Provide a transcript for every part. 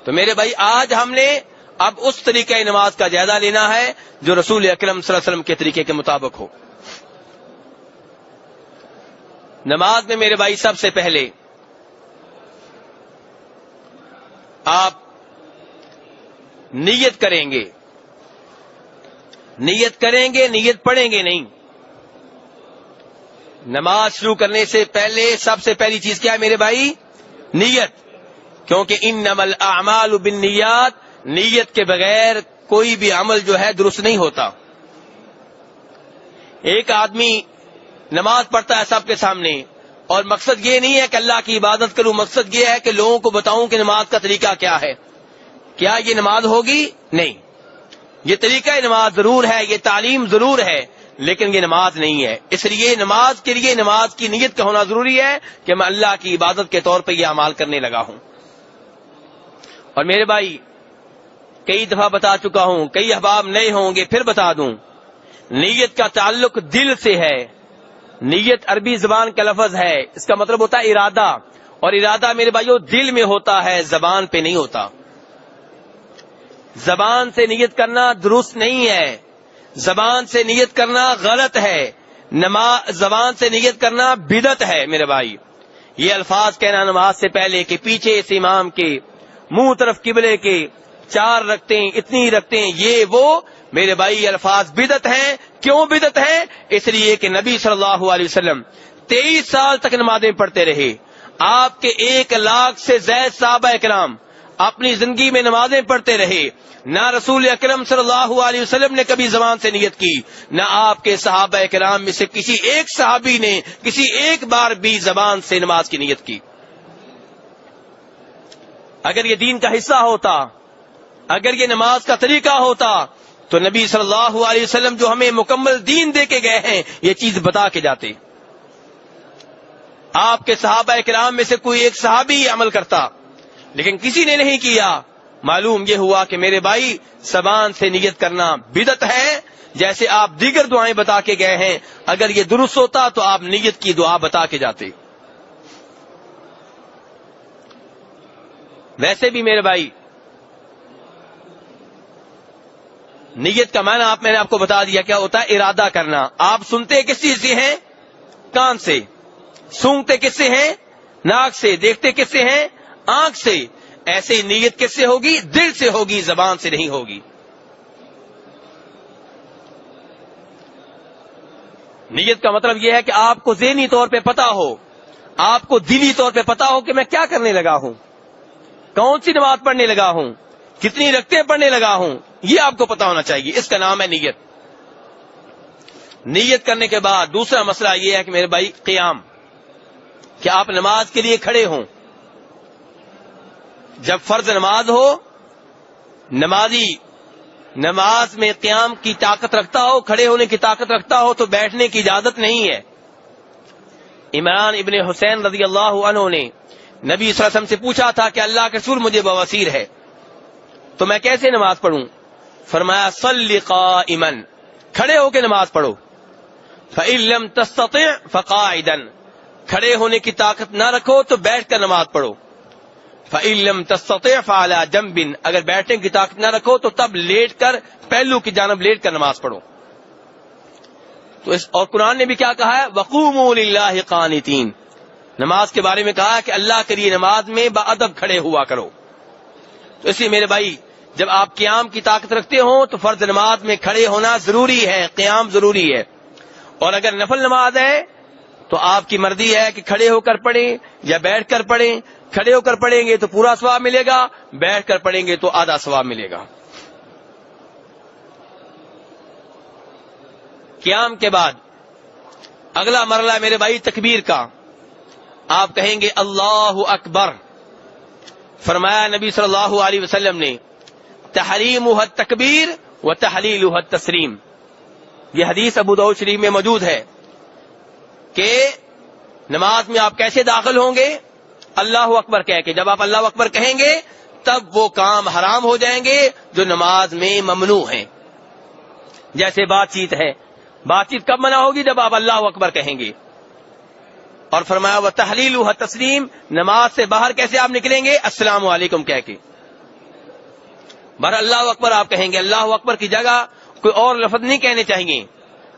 تو میرے بھائی آج ہم نے اب اس طریقہ نماز کا جائزہ لینا ہے جو رسول اکرم صلی اللہ علیہ وسلم کے طریقے کے مطابق ہو. نماز میں میرے بھائی سب سے پہلے آپ نیت کریں گے. نیت کریں گے, نیت پڑھیں گے نہیں. نماز شروع کرنے سے پہلے سب سے پہلی چیز کیا ہے میرے بھائی؟ نیت. کیونکہ انما الاعمال بالنیات, نیت کے بغیر کوئی بھی عمل جو ہے درست نہیں ہوتا. ایک آدمی نماز پڑھتا ہے سب کے سامنے اور مقصد یہ نہیں ہے کہ اللہ کی عبادت کروں, مقصد یہ ہے کہ لوگوں کو بتاؤں کہ نماز کا طریقہ کیا ہے. کیا یہ نماز ہوگی؟ نہیں. یہ طریقہ نماز ضرور ہے, یہ تعلیم ضرور ہے, لیکن یہ نماز نہیں ہے. اس لیے نماز کے لیے نماز کی نیت کا ہونا ضروری ہے کہ میں اللہ کی عبادت کے طور پہ یہ اعمال کرنے لگا ہوں. اور میرے بھائی کئی دفعہ بتا چکا ہوں, کئی احباب نئے ہوں گے پھر بتا دوں, نیت کا تعلق دل سے ہے. نیت عربی زبان کا لفظ ہے, اس کا مطلب ہوتا ہے ارادہ, اور ارادہ میرے بھائیوں دل میں ہوتا ہے, زبان پہ نہیں ہوتا. زبان سے نیت کرنا درست نہیں ہے, زبان سے نیت کرنا غلط ہے, زبان سے نیت کرنا بدعت ہے. میرے بھائی یہ الفاظ کہنا نماز سے پہلے کہ پیچھے اس امام کے منہ طرف قبلے کے 4 رکھتے ہیں, اتنی رکھتے ہیں, یہ وہ میرے بھائی الفاظ بدعت ہیں. کیوں بدعت ہیں؟ اس لیے کہ نبی صلی اللہ علیہ وسلم 23 سال تک نمازیں پڑھتے رہے. آپ کے 1 لاکھ سے زائد صحابہ اکرام اپنی زندگی میں نمازیں پڑھتے رہے. نہ رسول اکرم صلی اللہ علیہ وسلم نے کبھی زبان سے نیت کی, نہ آپ کے صحابہ اکرام میں سے کسی ایک صحابی نے کسی ایک بار بھی زبان سے نماز کی نیت کی. اگر یہ دین کا حصہ ہوتا, اگر یہ نماز کا طریقہ ہوتا, تو نبی صلی اللہ علیہ وسلم جو ہمیں مکمل دین دے کے گئے ہیں یہ چیز بتا کے جاتے. آپ کے صحابہ اکرام میں سے کوئی ایک صحابی یہ عمل کرتا, لیکن کسی نے نہیں کیا. معلوم یہ ہوا کہ میرے بھائی زبان سے نیت کرنا بدعت ہے. جیسے آپ دیگر دعائیں بتا کے گئے ہیں, اگر یہ درست ہوتا تو آپ نیت کی دعا بتا کے جاتے. ویسے بھی میرے بھائی نیت کا معنی میں نے آپ کو بتا دیا کیا ہوتا ہے, ارادہ کرنا. آپ سنتے کس چیز سے ہیں؟ کان سے. سونگتے کس سے ہیں؟ ناک سے. دیکھتے کس سے ہیں؟ آنکھ سے. ایسے نیت کس سے ہوگی؟ دل سے ہوگی, زبان سے نہیں ہوگی. نیت کا مطلب یہ ہے کہ آپ کو ذہنی طور پہ پتا ہو, آپ کو دلی طور پہ پتا ہو کہ میں کیا کرنے لگا ہوں, کون سی نماز پڑھنے لگا ہوں, کتنی رکعتیں پڑھنے لگا ہوں, یہ آپ کو پتا ہونا چاہیے. اس کا نام ہے نیت. نیت کرنے کے بعد دوسرا مسئلہ یہ ہے کہ میرے بھائی قیام, کہ آپ نماز کے لیے کھڑے ہوں. جب فرض نماز ہو, نمازی نماز میں قیام کی طاقت رکھتا ہو, کھڑے ہونے کی طاقت رکھتا ہو, تو بیٹھنے کی اجازت نہیں ہے. عمران ابن حسین رضی اللہ عنہ نے نبی صلی اللہ علیہ وسلم سے پوچھا تھا کہ اللہ کے رسول مجھے بواسیر ہے تو میں کیسے نماز پڑھوں؟ فرمایا صلی قائما, کھڑے ہو کے نماز پڑھو. فإن لم تستطع فقاعدا, کھڑے ہونے کی طاقت نہ رکھو تو بیٹھ کر نماز پڑھو. فإن لم تستطع فعلى جنب, اگر بیٹھنے کی طاقت نہ رکھو تو تب لیٹ کر, پہلو کی جانب لیٹ کر نماز پڑھو. تو اور قرآن نے بھی کیا کہا ہے؟ وقوموا للہ قانتین, نماز کے بارے میں کہا کہ اللہ کے لیے نماز میں باادب کھڑے ہوا کرو. تو اس لیے میرے بھائی جب آپ قیام کی طاقت رکھتے ہوں تو فرض نماز میں کھڑے ہونا ضروری ہے, قیام ضروری ہے. اور اگر نفل نماز ہے تو آپ کی مرضی ہے کہ کھڑے ہو کر پڑھیں یا بیٹھ کر پڑھیں. کھڑے ہو کر پڑھیں گے تو پورا ثواب ملے گا, بیٹھ کر پڑھیں گے تو آدھا ثواب ملے گا. قیام کے بعد اگلا مرحلہ میرے بھائی تکبیر کا. آپ کہیں گے اللہ اکبر. فرمایا نبی صلی اللہ علیہ وسلم نے تحریمہ التکبیر و تحلیلہ التسلیم. یہ حدیث ابو داؤد شریف میں موجود ہے کہ نماز میں آپ کیسے داخل ہوں گے؟ اللہ اکبر کہہ کے. جب آپ اللہ اکبر کہیں گے تب وہ کام حرام ہو جائیں گے جو نماز میں ممنوع ہیں. جیسے بات چیت ہے, بات چیت کب منع ہوگی؟ جب آپ اللہ اکبر کہیں گے. اور فرمایا وہ تحلیل و تسلیم, نماز سے باہر کیسے آپ نکلیں گے؟ السلام علیکم کہہ کے. بہر اللہ اکبر آپ کہیں گے. اللہ اکبر کی جگہ کوئی اور لفظ نہیں کہنے چاہیے.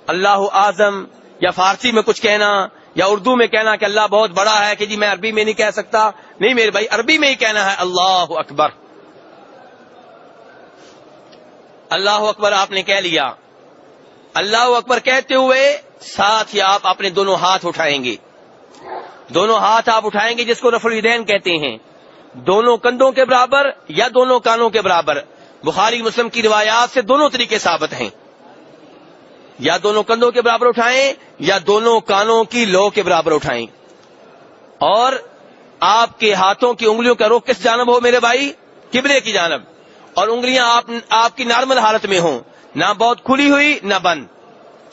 اللہ اعظم یا فارسی میں کچھ کہنا یا اردو میں کہنا کہ اللہ بہت بڑا ہے کہ جی میں عربی میں نہیں کہہ سکتا. نہیں میرے بھائی, عربی میں ہی کہنا ہے اللہ اکبر. اللہ اکبر آپ نے کہہ لیا. اللہ اکبر کہتے ہوئے ساتھ ہی آپ اپنے دونوں ہاتھ اٹھائیں گے. دونوں ہاتھ آپ اٹھائیں گے جس کو رفع الیدین کہتے ہیں, دونوں کندھوں کے برابر یا دونوں کانوں کے برابر. بخاری مسلم کی روایات سے دونوں طریقے ثابت ہیں, یا دونوں کندھوں کے برابر اٹھائیں یا دونوں کانوں کی لو کے برابر اٹھائیں. اور آپ کے ہاتھوں کی انگلیوں کا رخ کس جانب ہو میرے بھائی؟ قبلے کی جانب. اور انگلیاں آپ کی نارمل حالت میں ہوں, نہ بہت کھلی ہوئی نہ بند,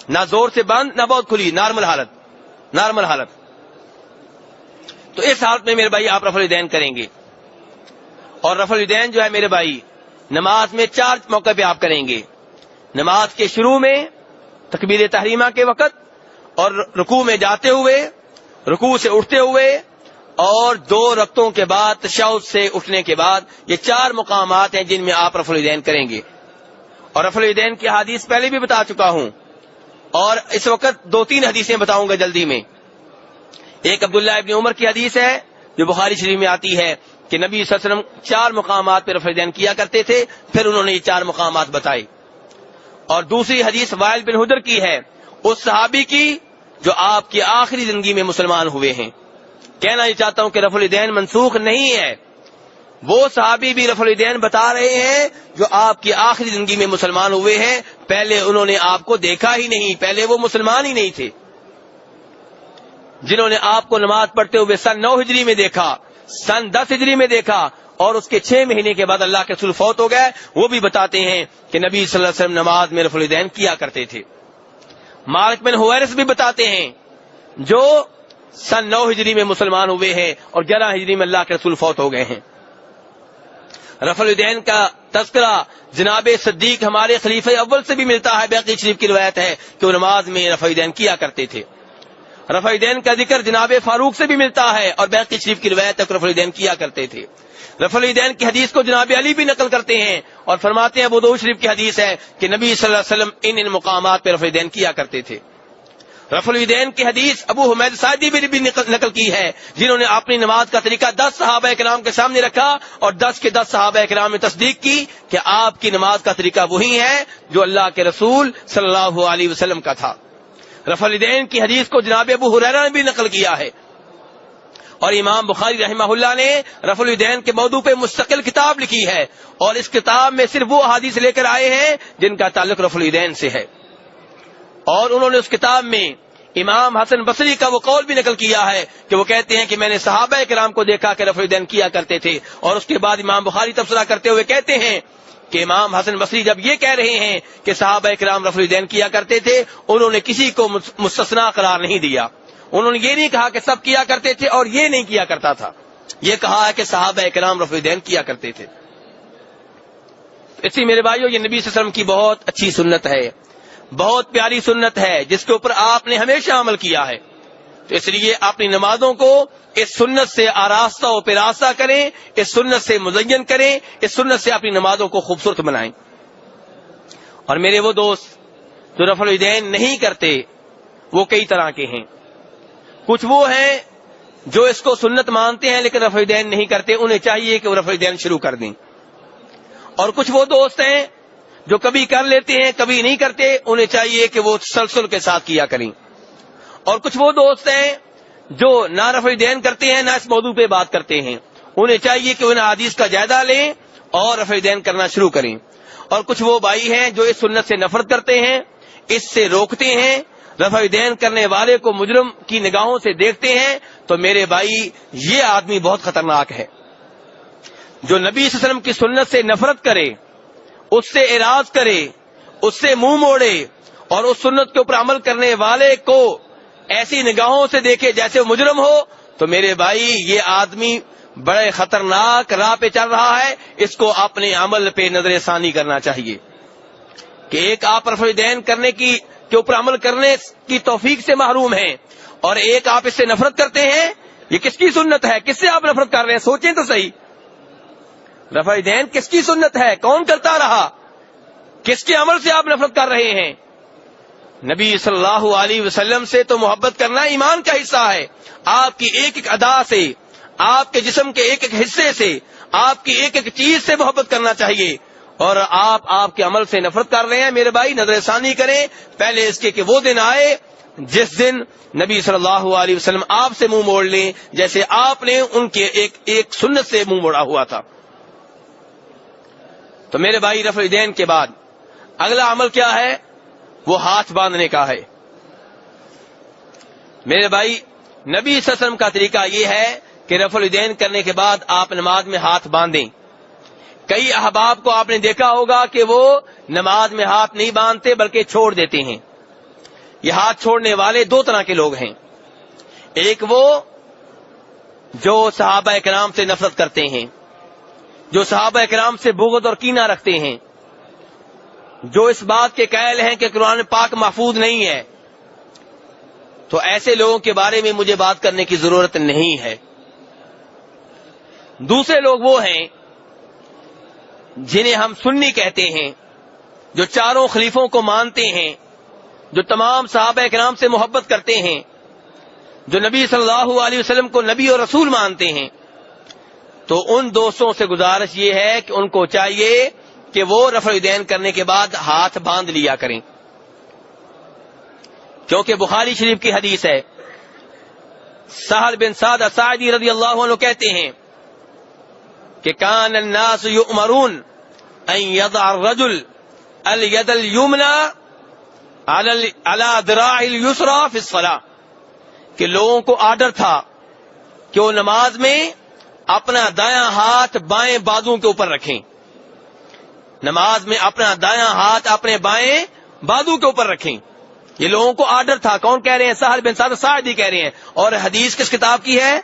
نہ زور سے بند نہ بہت کھلی, نارمل حالت. تو اس حالت میں میرے بھائی آپ رفع الیدین کریں گے. اور رفع الیدین جو ہے میرے بھائی نماز میں 4 موقع پہ آپ کریں گے. نماز کے شروع میں تکبیر تحریمہ کے وقت, اور رکوع میں جاتے ہوئے, رکوع سے اٹھتے ہوئے, اور 2 رکعتوں کے بعد تشہد سے اٹھنے کے بعد. یہ 4 مقامات ہیں جن میں آپ رفع الیدین کریں گے. اور رفع الیدین کی حدیث پہلے بھی بتا چکا ہوں, اور اس وقت 2-3 حدیثیں بتاؤں گا جلدی میں. ایک عبداللہ ابن عمر کی حدیث ہے جو بخاری شریف میں آتی ہے کہ نبی صلی اللہ علیہ وسلم 4 مقامات پہ رفع الیدین کیا کرتے تھے, پھر انہوں نے یہ 4 مقامات بتائے. اور دوسری حدیث وائل بن حجر کی ہے, اس صحابی کی جو آپ کی آخری زندگی میں مسلمان ہوئے ہیں. کہنا یہ چاہتا ہوں کہ رفع الیدین منسوخ نہیں ہے. وہ صحابی بھی رفع الیدین بتا رہے ہیں جو آپ کی آخری زندگی میں مسلمان ہوئے ہیں. پہلے انہوں نے آپ کو دیکھا ہی نہیں, پہلے وہ مسلمان ہی نہیں تھے. جنہوں نے آپ کو نماز پڑھتے ہوئے سن 9 ہجری میں دیکھا, سن 10 ہجری میں دیکھا, اور اس کے 6 مہینے کے بعد اللہ کے رسول فوت ہو گئے, وہ بھی بتاتے ہیں کہ نبی صلی اللہ علیہ وسلم نماز میں رفع الیدین کیا کرتے تھے. مالک بن حویرث بھی بتاتے ہیں جو سن 9 ہجری میں مسلمان ہوئے ہیں اور 11 ہجری میں اللہ کے رسول فوت ہو گئے ہیں. رفع الیدین کا تذکرہ جناب صدیق ہمارے خلیفہ اول سے بھی ملتا ہے. بیہقی شریف کی روایت ہے کہ وہ نماز میں رفع الیدین کیا کرتے تھے. رفع الیدین کا ذکر جناب فاروق سے بھی ملتا ہے, اور بیہقی شریف کی روایت ہے کہ رفع الیدین کیا کرتے تھے. رفع الیدین کی حدیث کو جناب علی بھی نقل کرتے ہیں اور فرماتے ہیں, ابو داؤد شریف کی حدیث ہے کہ نبی صلی اللہ علیہ وسلم ان مقامات پہ رفع الیدین کیا کرتے تھے. رفع الیدین کی حدیث ابو حمید ساعدی بھی نقل کی ہے, جنہوں نے اپنی نماز کا طریقہ 10 صحابہ کرام کے سامنے رکھا اور 10 کے 10 صحابہ کرام نے تصدیق کی کہ آپ کی نماز کا طریقہ وہی ہے جو اللہ کے رسول صلی اللہ علیہ وسلم کا تھا. رفع الیدین کی حدیث کو جناب ابو ہریرہ نے بھی نقل کیا ہے, اور امام بخاری رحمہ اللہ نے رفع الیدین کے موضوع پہ مستقل کتاب لکھی ہے, اور اس کتاب میں صرف وہ احادیث لے کر آئے ہیں جن کا تعلق رفع الیدین سے ہے. اور انہوں نے اس کتاب میں امام حسن بصری کا وہ قول بھی نقل کیا ہے کہ وہ کہتے ہیں کہ میں نے صحابہ کرام کو دیکھا کہ رفع الیدین کیا کرتے تھے. اور اس کے بعد امام بخاری تبصرہ کرتے ہوئے کہتے ہیں کہ امام حسن بصری جب یہ کہہ رہے ہیں کہ صحابہ کرام رفع الیدین کیا کرتے تھے, انہوں نے کسی کو مستثنا قرار نہیں دیا. انہوں نے یہ نہیں کہا کہ سب کیا کرتے تھے اور یہ نہیں کیا کرتا تھا, یہ کہا ہے کہ صحابہ کرام رفع الیدین کیا کرتے تھے. اسی میرے بھائیو, یہ نبی صلی اللہ علیہ وسلم کی بہت اچھی سنت ہے, بہت پیاری سنت ہے جس کے اوپر آپ نے ہمیشہ عمل کیا ہے. تو اس لیے اپنی نمازوں کو اس سنت سے آراستہ و پیراستہ کریں, اس سنت سے مزین کریں, اس سنت سے اپنی نمازوں کو خوبصورت بنائیں. اور میرے وہ دوست جو رفع الیدین نہیں کرتے وہ کئی طرح کے ہیں. کچھ وہ ہیں جو اس کو سنت مانتے ہیں لیکن رفع الیدین نہیں کرتے, انہیں چاہیے کہ وہ رفع الیدین شروع کر دیں. اور کچھ وہ دوست ہیں جو کبھی کر لیتے ہیں کبھی نہیں کرتے, انہیں چاہیے کہ وہ تسلسل کے ساتھ کیا کریں. اور کچھ وہ دوست ہیں جو نہ رفع الیدین کرتے ہیں نہ اس موضوع پہ بات کرتے ہیں, انہیں چاہیے کہ انہیں حدیث کا جائزہ لیں اور رفع الیدین کرنا شروع کریں. اور کچھ وہ بھائی ہیں جو اس سنت سے نفرت کرتے ہیں, اس سے روکتے ہیں, رفع الیدین کرنے والے کو مجرم کی نگاہوں سے دیکھتے ہیں. تو میرے بھائی یہ آدمی بہت خطرناک ہے. جو نبی صلی اللہ علیہ وسلم کی سنت سے نفرت کرے, اس سے اعراض کرے, اس سے منہ موڑے, اور اس سنت کے اوپر عمل کرنے والے کو ایسی نگاہوں سے دیکھے جیسے وہ مجرم ہو, تو میرے بھائی یہ آدمی بڑے خطرناک راہ پہ چل رہا ہے. اس کو اپنے عمل پہ نظر ثانی کرنا چاہیے کہ ایک آپ رفع الیدین کرنے کے اوپر عمل کرنے کی توفیق سے محروم ہیں, اور ایک آپ اس سے نفرت کرتے ہیں. یہ کس کی سنت ہے, کس سے آپ نفرت کر رہے ہیں, سوچیں تو صحیح. رفع دین کس کی سنت ہے؟ کون کرتا رہا؟ کس کے عمل سے آپ نفرت کر رہے ہیں؟ نبی صلی اللہ علیہ وسلم سے تو محبت کرنا ایمان کا حصہ ہے. آپ کی ایک ایک ادا سے، آپ کے جسم کے ایک ایک حصے سے، آپ کی ایک ایک چیز سے محبت کرنا چاہیے. اور آپ کے عمل سے نفرت کر رہے ہیں میرے بھائی، نظر ثانی کریں پہلے اس کے کہ وہ دن آئے جس دن نبی صلی اللہ علیہ وسلم آپ سے منہ موڑ لیں جیسے آپ نے ان کے ایک سنت سے منہ موڑا ہوا تھا. تو میرے بھائی رفع دین کے بعد اگلا عمل کیا ہے؟ وہ ہاتھ باندھنے کا ہے. میرے بھائی نبی صلی اللہ علیہ وسلم کا طریقہ یہ ہے کہ رفع دین کرنے کے بعد آپ نماز میں ہاتھ باندھیں. کئی احباب کو آپ نے دیکھا ہوگا کہ وہ نماز میں ہاتھ نہیں باندھتے بلکہ چھوڑ دیتے ہیں. یہ ہاتھ چھوڑنے والے دو طرح کے لوگ ہیں. ایک وہ جو صحابہ کرام سے نفرت کرتے ہیں، جو صحابہ کرام سے بغض اور کینہ رکھتے ہیں، جو اس بات کے قائل ہیں کہ قرآن پاک محفوظ نہیں ہے. تو ایسے لوگوں کے بارے میں مجھے بات کرنے کی ضرورت نہیں ہے. دوسرے لوگ وہ ہیں جنہیں ہم سنی کہتے ہیں، جو چاروں خلیفوں کو مانتے ہیں، جو تمام صحابہ کرام سے محبت کرتے ہیں، جو نبی صلی اللہ علیہ وسلم کو نبی اور رسول مانتے ہیں. تو ان دوستوں سے گزارش یہ ہے کہ ان کو چاہیے کہ وہ رفع دین کرنے کے بعد ہاتھ باندھ لیا کریں، کیونکہ بخاری شریف کی حدیث ہے. سہل بن سعد الساعدی رضی اللہ عنہ کہتے ہیں کہ کان الناس یؤمرون ان یضع الرجل الید الیمنی علی ذراع الیسری فی الصلاۃ، کہ لوگوں کو آرڈر تھا کہ وہ نماز میں اپنا دایاں ہاتھ بائیں بازو کے اوپر رکھیں. نماز میں اپنا دایاں ہاتھ اپنے بائیں بازو کے اوپر رکھیں. یہ لوگوں کو آرڈر تھا. کون کہہ رہے ہیں؟ سہل بن سعد الساعدی کہہ رہے ہیں. اور حدیث کس کتاب کی ہے؟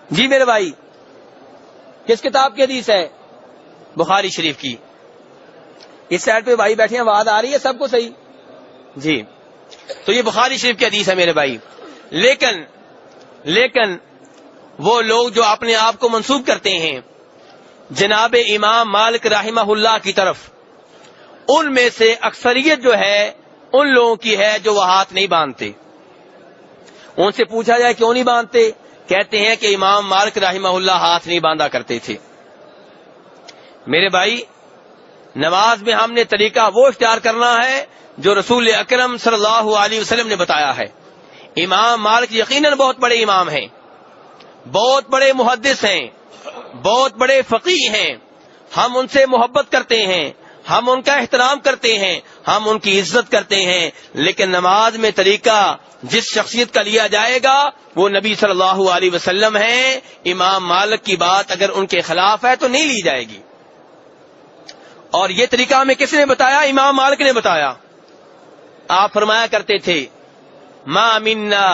جی میرے بھائی کس کتاب کی حدیث ہے؟ بخاری شریف کی. اس سائڈ پہ بھائی بیٹھے ہیں، آواز آ رہی ہے سب کو صحیح؟ جی تو یہ بخاری شریف کی حدیث ہے میرے بھائی. لیکن وہ لوگ جو اپنے آپ کو منسوب کرتے ہیں جناب امام مالک رحمہ اللہ کی طرف، ان میں سے اکثریت جو ہے ان لوگوں کی ہے جو وہ ہاتھ نہیں باندھتے. ان سے پوچھا جائے کیوں نہیں باندھتے؟ کہتے ہیں کہ امام مالک رحمہ اللہ ہاتھ نہیں باندھا کرتے تھے. میرے بھائی نماز میں ہم نے طریقہ وہ اختیار کرنا ہے جو رسول اکرم صلی اللہ علیہ وسلم نے بتایا ہے. امام مالک یقیناً بہت بڑے امام ہیں، بہت بڑے محدث ہیں، بہت بڑے فقیہ ہیں. ہم ان سے محبت کرتے ہیں، ہم ان کا احترام کرتے ہیں، ہم ان کی عزت کرتے ہیں. لیکن نماز میں طریقہ جس شخصیت کا لیا جائے گا وہ نبی صلی اللہ علیہ وسلم ہیں. امام مالک کی بات اگر ان کے خلاف ہے تو نہیں لی جائے گی. اور یہ طریقہ ہمیں کس نے بتایا؟ امام مالک نے بتایا. آپ فرمایا کرتے تھے ما منا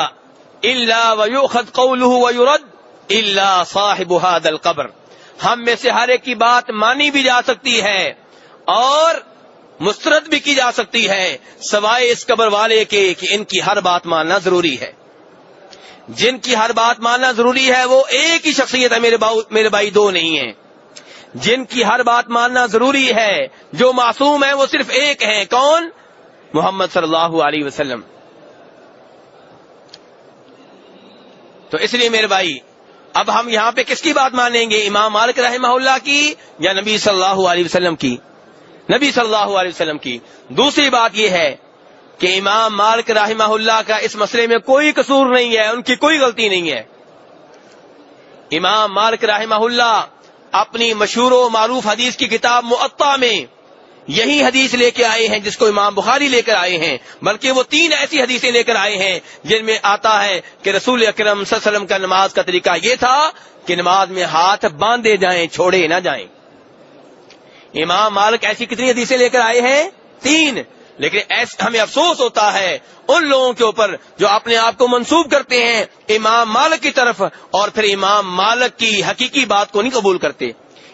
الا ويؤخذ قوله ويرد الا صاحب هذا القبر. ہم میں سے ہر ایک کی بات مانی بھی جا سکتی ہے اور مسترد بھی کی جا سکتی ہے سوائے اس قبر والے کے کہ ان کی ہر بات ماننا ضروری ہے. جن کی ہر بات ماننا ضروری ہے وہ ایک ہی شخصیت ہے میرے بھائی، دو نہیں ہیں. جن کی ہر بات ماننا ضروری ہے، جو معصوم ہے، وہ صرف ایک ہیں. کون؟ محمد صلی اللہ علیہ وسلم. تو اس لیے میرے بھائی اب ہم یہاں پہ کس کی بات مانیں گے؟ امام مالک رحمہ اللہ کی یا نبی صلی اللہ علیہ وسلم کی؟ نبی صلی اللہ علیہ وسلم کی. دوسری بات یہ ہے کہ امام مالک رحمہ اللہ کا اس مسئلے میں کوئی قصور نہیں ہے، ان کی کوئی غلطی نہیں ہے. امام مالک رحمہ اللہ اپنی مشہور و معروف حدیث کی کتاب موطا میں یہی حدیث لے کے آئے ہیں جس کو امام بخاری لے کر آئے ہیں، بلکہ وہ 3 ایسی حدیثیں لے کر آئے ہیں جن میں آتا ہے کہ رسول اکرم صلی اللہ علیہ وسلم کا نماز کا طریقہ یہ تھا کہ نماز میں ہاتھ باندھے جائیں، چھوڑے نہ جائیں. امام مالک ایسی کتنی حدیثیں لے کر آئے ہیں؟ 3. لیکن ہمیں افسوس ہوتا ہے ان لوگوں کے اوپر جو اپنے آپ کو منسوب کرتے ہیں امام مالک کی طرف اور پھر امام مالک کی حقیقی بات کو نہیں قبول کرتے.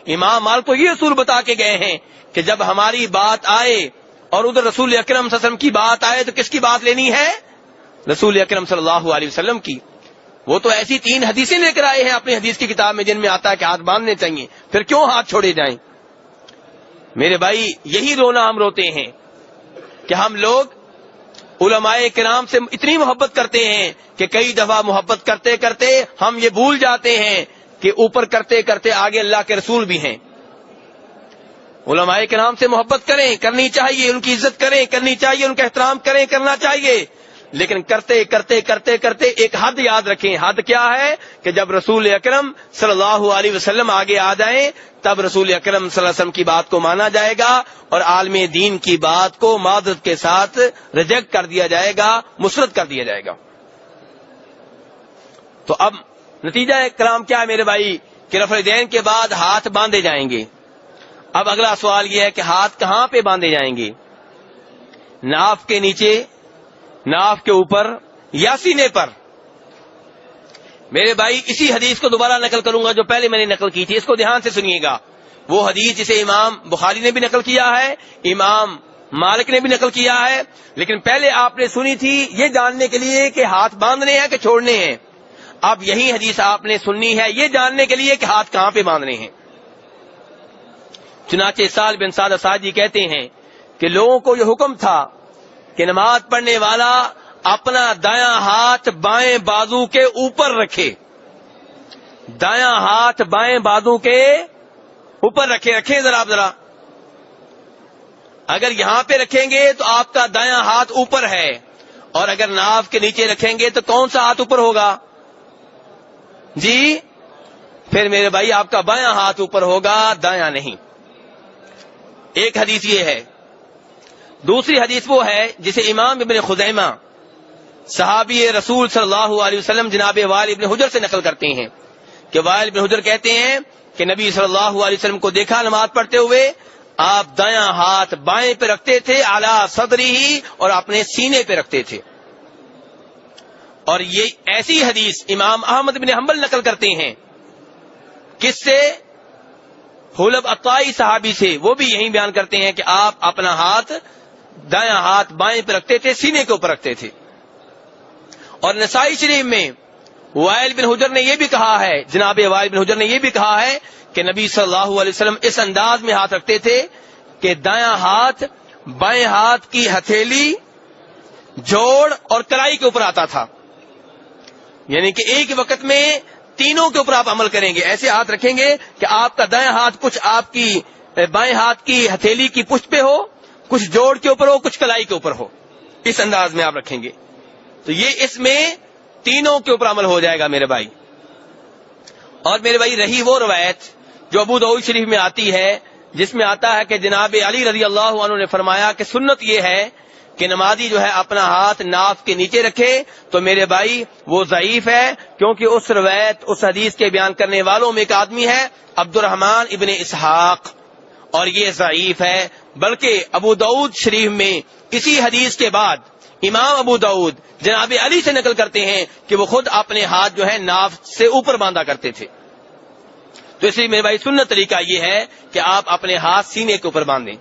امام مالک کو یہ اصول بتا کے گئے ہیں کہ جب ہماری بات آئے اور ادھر رسول اکرم صلی اللہ علیہ وسلم کی بات آئے تو کس کی بات لینی ہے؟ رسول اکرم صلی اللہ علیہ وسلم کی. وہ تو ایسی 3 حدیثیں لے کر آئے ہیں اپنی حدیث کی کتاب میں جن میں آتا ہے کہ ہاتھ باندھنے چاہیے، پھر کیوں ہاتھ چھوڑے جائیں؟ میرے بھائی یہی رونا ہم روتے ہیں کہ ہم لوگ علماء کرام سے اتنی محبت کرتے ہیں کہ کئی دفعہ محبت کرتے کرتے ہم یہ بھول جاتے ہیں کہ اوپر کرتے کرتے آگے اللہ کے رسول بھی ہیں۔ علماء کرام سے محبت کریں، کرنی چاہیے، ان کی عزت کریں، کرنی چاہیے، ان کا احترام کریں، کرنا چاہیے، لیکن کرتے کرتے کرتے کرتے ایک حد یاد رکھیں۔ حد کیا ہے؟ کہ جب رسول اکرم صلی اللہ علیہ وسلم آگے آ جائیں تب رسول اکرم صلی اللہ علیہ وسلم کی بات کو مانا جائے گا اور عالم دین کی بات کو معذرت کے ساتھ ریجیکٹ کر دیا جائے گا، مسرد کر دیا جائے گا۔ تو اب نتیجہ کلام کیا ہے میرے بھائی؟ کہ رفع الیدین کے بعد ہاتھ باندھے جائیں گے۔ اب اگلا سوال یہ ہے کہ ہاتھ کہاں پہ باندھے جائیں گے؟ ناف کے نیچے، ناف کے اوپر یا سینے پر؟ میرے بھائی اسی حدیث کو دوبارہ نقل کروں گا جو پہلے میں نے نقل کی تھی، اس کو دھیان سے سنیے گا۔ وہ حدیث جسے امام بخاری نے بھی نقل کیا ہے، امام مالک نے بھی نقل کیا ہے، لیکن پہلے آپ نے سنی تھی یہ جاننے کے لیے کہ ہاتھ باندھنے ہیں کہ چھوڑنے ہیں۔ اب یہی حدیث آپ نے سننی ہے یہ جاننے کے لیے کہ ہاتھ کہاں پہ باندھنے ہیں۔ چنانچہ سہل بن سعد ساعدی کہتے ہیں کہ لوگوں کو یہ حکم تھا کہ نماز پڑھنے والا اپنا دایاں ہاتھ بائیں بازو کے اوپر رکھے، دایاں ہاتھ بائیں بازو کے اوپر رکھیں ذرا اگر یہاں پہ رکھیں گے تو آپ کا دایاں ہاتھ اوپر ہے، اور اگر ناف کے نیچے رکھیں گے تو کون سا ہاتھ اوپر ہوگا جی؟ پھر میرے بھائی آپ کا بایاں ہاتھ اوپر ہوگا، دایاں نہیں۔ ایک حدیث یہ ہے۔ دوسری حدیث وہ ہے جسے امام ابن خزیمہ صحابی رسول صلی اللہ علیہ وسلم جناب وائل ابن حجر سے نقل کرتے ہیں کہ وائل ابن حجر کہتے ہیں کہ نبی صلی اللہ علیہ وسلم کو دیکھا نماز پڑھتے ہوئے، آپ دایاں ہاتھ بائیں پہ رکھتے تھے، اعلی صدری، اور اپنے سینے پہ رکھتے تھے۔ اور یہ ایسی حدیث امام احمد بن حنبل نقل کرتے ہیں، کس سے؟ حلب عطائی صحابی سے، وہ بھی یہی بیان کرتے ہیں کہ آپ اپنا ہاتھ دایاں ہاتھ بائیں پہ رکھتے تھے، سینے کے اوپر رکھتے تھے۔ اور نسائی شریف میں وائل بن حجر نے یہ بھی کہا ہے، جناب وائل بن حجر نے یہ بھی کہا ہے کہ نبی صلی اللہ علیہ وسلم اس انداز میں ہاتھ رکھتے تھے کہ دایاں ہاتھ بائیں ہاتھ کی ہتھیلی، جوڑ اور کلائی کے اوپر آتا تھا، یعنی کہ ایک وقت میں تینوں کے اوپر آپ عمل کریں گے، ایسے ہاتھ رکھیں گے کہ آپ کا دایاں ہاتھ کچھ آپ کی بائیں ہاتھ کی ہتھیلی کی پشت پہ ہو، کچھ جوڑ کے اوپر ہو، کچھ کلائی کے اوپر ہو، اس انداز میں آپ رکھیں گے۔ تو یہ اس میں تینوں کے اوپر عمل ہو جائے گا میرے بھائی۔ اور میرے بھائی رہی وہ روایت جو ابو داؤد شریف میں آتی ہے، جس میں آتا ہے کہ جناب علی رضی اللہ عنہ نے فرمایا کہ سنت یہ ہے کہ نمازی جو ہے اپنا ہاتھ ناف کے نیچے رکھے، تو میرے بھائی وہ ضعیف ہے، کیونکہ اس روایت اس حدیث کے بیان کرنے والوں میں ایک آدمی ہے عبد الرحمن ابن اسحاق، اور یہ ضعیف ہے۔ بلکہ ابو داؤد شریف میں اسی حدیث کے بعد امام ابو داؤد جناب علی سے نقل کرتے ہیں کہ وہ خود اپنے ہاتھ جو ہے ناف سے اوپر باندھا کرتے تھے۔ تو اس لیے میرے بھائی سنت طریقہ یہ ہے کہ آپ اپنے ہاتھ سینے کے اوپر باندھیں۔